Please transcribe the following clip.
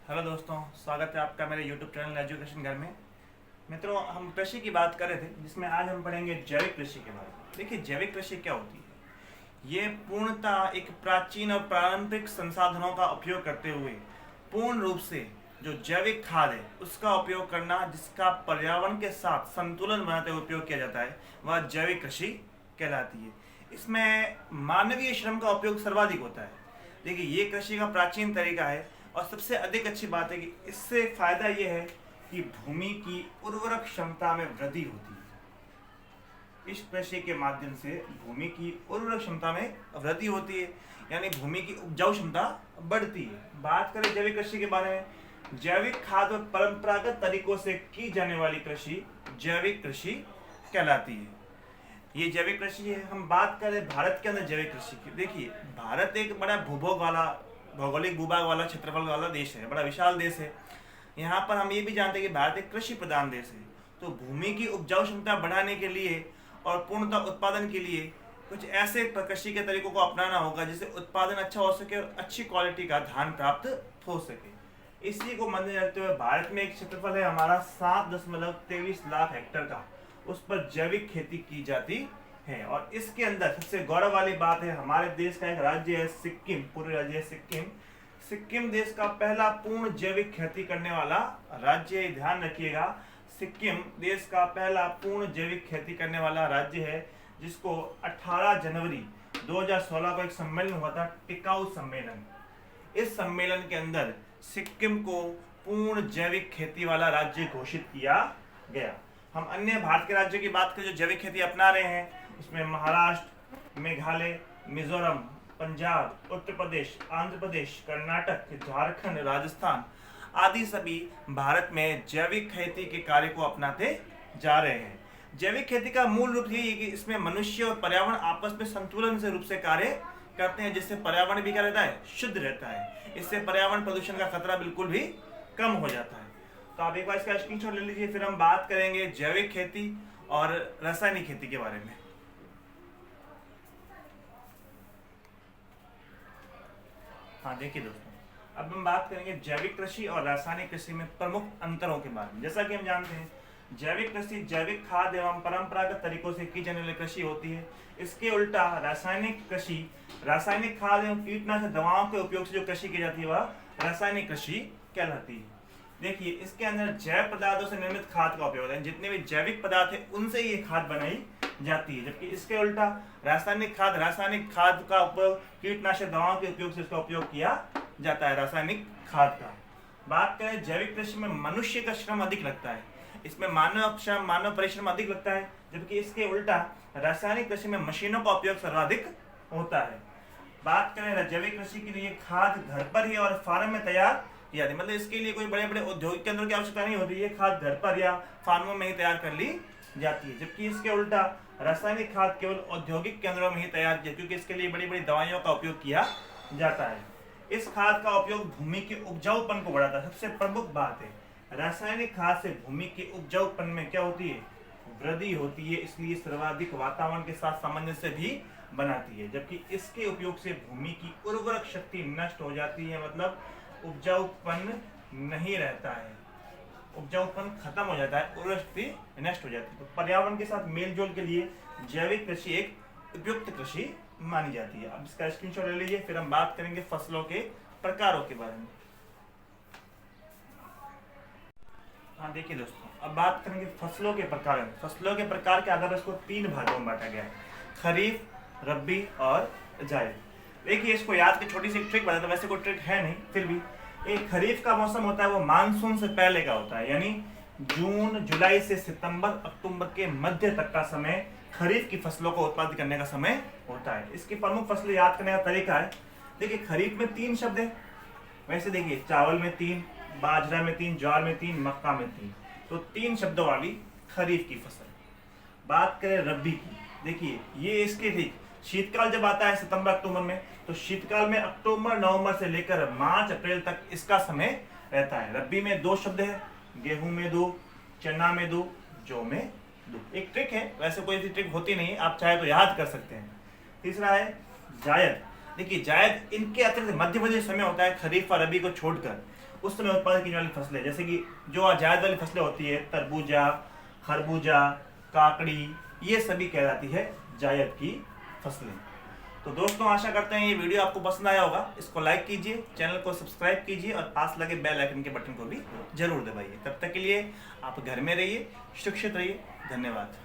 Hello दोस्तों, स्वागत है आपका मेरे YouTube चैनल एजुकेशन घर में। मित्रों, हम कृषि की बात कर रहे थे, जिसमें आज हम पढ़ेंगे जैविक कृषि के बारे में। देखिए, जैविक कृषि क्या होती है। ये पूर्णतः एक प्राचीन और पारंपरिक संसाधनों का उपयोग करते हुए पूर्ण रूप से जो जैविक खाद है उसका उपयोग करना, जिसका पर्यावरण के साथ संतुलन बनाते हुए उपयोग किया जाता है, वह जैविक कृषि कहलाती है। इसमें मानवीय श्रम का उपयोग सर्वाधिक होता है। देखिए, ये कृषि का प्राचीन तरीका है और सबसे अधिक अच्छी बात है कि इससे फायदा ये है कि भूमि की उर्वरक क्षमता में वृद्धि होती है। इस कृषि के माध्यम से भूमि की उर्वरक क्षमता में वृद्धि होती है, यानी भूमि की उपजाऊ क्षमता बढ़ती है। बात करें जैविक कृषि के बारे में, जैविक खाद और परंपरागत तरीकों से की जाने वाली कृषि जैविक कृषि कहलाती है। ये जैविक कृषि है। हम बात करें भारत के अंदर जैविक कृषि की। देखिए, भारत एक बड़ा भौगोलिक भूभाग वाला, क्षेत्रफल वाला देश है, बड़ा विशाल देश है। यहाँ पर हम ये भी जानते हैं कि भारत एक कृषि प्रधान देश है। तो भूमि की उपजाऊ क्षमता बढ़ाने के लिए और पूर्णतः उत्पादन के लिए कुछ ऐसे कृषि के तरीकों को अपनाना होगा जिससे उत्पादन अच्छा हो सके और अच्छी क्वालिटी का धान प्राप्त हो सके। इसी को मद्देनजर रखते हुए भारत में एक क्षेत्रफल है हमारा 7.23 लाख हेक्टेयर का, उस पर जैविक खेती की जाती है। और इसके अंदर सबसे गौरव वाली बात है, हमारे देश का एक राज्य है सिक्किम, पूर्वी राज्य है सिक्किम। सिक्किम देश का पहला पूर्ण जैविक खेती करने वाला राज्य है। ध्यान रखिएगा, सिक्किम देश का पहला पूर्ण जैविक खेती करने वाला राज्य है, जिसको 18 जनवरी 2016 को एक सम्मेलन हुआ था, टिकाऊ सम्मेलन। इस सम्मेलन के अंदर सिक्किम को पूर्ण जैविक खेती वाला राज्य घोषित किया गया। हम अन्य भारत के राज्यों की बात करें जो जैविक खेती अपना रहे हैं, उसमें महाराष्ट्र, मेघालय, मिजोरम, पंजाब, उत्तर प्रदेश, आंध्र प्रदेश, कर्नाटक, झारखंड, राजस्थान आदि सभी भारत में जैविक खेती के कार्य को अपनाते जा रहे हैं। जैविक खेती का मूल रूप यही है कि इसमें मनुष्य और पर्यावरण आपस में संतुलन से रूप से कार्य करते हैं, जिससे पर्यावरण भी क्या रहता है, शुद्ध रहता है। इससे पर्यावरण प्रदूषण का खतरा बिल्कुल भी कम हो जाता है। तो आप एक बार इसका स्क्रीनशॉट ले लीजिए, फिर हम बात करेंगे जैविक खेती और रासायनिक खेती के बारे में। हाँ, देखिए दोस्तों, अब हम बात करेंगे जैविक कृषि और रासायनिक कृषि में प्रमुख अंतरों के बारे में। जैसा कि हम जानते हैं, जैविक कृषि जैविक खाद एवं परंपरागत तरीकों से की जाने वाली कृषि होती है। इसके उल्टा रासायनिक कृषि रासायनिक खाद एवं कीटनाशक दवाओं के उपयोग से जो कृषि की जाती है वह रासायनिक कृषि कहलाती है। देखिए, इसके अंदर जैव पदार्थों से निर्मित खाद का उपयोग होता है। जितने भी जैविक पदार्थ है उनसे ये खाद बनाई जाती है, जबकि इसके उल्टा रासायनिक खाद का उपयोग कीटनाशक दवाओं के उपयोग से इसका उपयोग किया जाता है, रासायनिक खाद का। बात करें जैविक कृषि में मनुष्य का श्रम अधिक लगता है, इसमें मानव परिश्रम अधिक लगता है, जबकि इसके उल्टा रासायनिक कृषि में मशीनों का उपयोग सर्वाधिक होता है। बात करें जैविक कृषि के लिए, खाद घर पर ही और फार्म में तैयार किया जाती है, मतलब इसके लिए कोई बड़े बड़े औद्योगिक केंद्रों की आवश्यकता नहीं होती है। खाद घर पर या फार्मों में ही तैयार कर ली जाती है, जबकि इसके उल्टा रासायनिक खाद केवल औद्योगिक केंद्रों में ही तैयार किया, क्योंकि इसके लिए बड़ी बड़ी दवाइयों का उपयोग किया जाता है। इस खाद का उपयोग भूमि के उपजाऊपन को बढ़ाता है। सबसे प्रमुख बात है, रासायनिक खाद से भूमि के उपजाऊपन में क्या होती है, वृद्धि होती है, इसलिए सर्वाधिक वातावरण के साथ सामंजस्य भी बनाती है। जबकि इसके उपयोग से भूमि की उर्वरक शक्ति नष्ट हो जाती है, मतलब उपजाऊपन नहीं रहता है, उपजाऊपन खत्म हो जाता है, उर्वरक शक्ति नष्ट हो जाती है। तो पर्यावरण के साथ मेलजोल के लिए जैविक कृषि एक उपयुक्त कृषि मानी जाती है। अब इसका स्क्रीनशॉट ले लीजिए, फिर हम बात करेंगे फसलों के प्रकारों के बारे में। हाँ, देखिए दोस्तों, अब बात करेंगे फसलों के प्रकार। फसलों के प्रकार के आधार पर इसको 3 भागों में बांटा गया है, खरीफ, रबी और जायद। देखिए, इसको याद की छोटी सी ट्रिक बता दो, वैसे कोई ट्रिक है नहीं, फिर भी एक खरीफ का मौसम होता है वो मानसून से पहले का होता है, यानी जून जुलाई से सितंबर अक्टूबर के मध्य तक का समय खरीफ की फसलों को उत्पादन करने का समय होता है। इसकी प्रमुख फसलें याद करने का तरीका है, देखिए खरीफ में 3 शब्द है, वैसे देखिए चावल में 3, बाजरा में 3, ज्वार में 3, मक्का में 3, तो 3 शब्दों वाली खरीफ की फसल। बात करें रबी की, देखिए ये इसके ठीक शीतकाल जब आता है सितंबर अक्टूबर में, तो शीतकाल में अक्टूबर नवंबर से लेकर मार्च अप्रैल तक इसका समय रहता है। रबी में 2 शब्द है, गेहूं में 2, चना में 2, जौ में 2। एक ट्रिक है, वैसे कोई ऐसी ट्रिक होती नहीं है, आप चाहे तो याद कर सकते हैं। तीसरा है जायद। देखिए जायद इनके अतिरिक्त मध्य मध्य समय होता है खरीफ और रबी को छोड़कर, उस समय उत्पादन की वाली फसलें, जैसे कि जो जायद वाली फसलें होती है तरबूजा, खरबूजा, काकड़ी, ये सभी कहलाती है जायद की फसलें। तो दोस्तों आशा करते हैं ये वीडियो आपको पसंद आया होगा। इसको लाइक कीजिए, चैनल को सब्सक्राइब कीजिए और पास लगे बेल आइकन के बटन को भी जरूर दबाइए। तब तक के लिए आप घर में रहिए, सुरक्षित रहिए। धन्यवाद।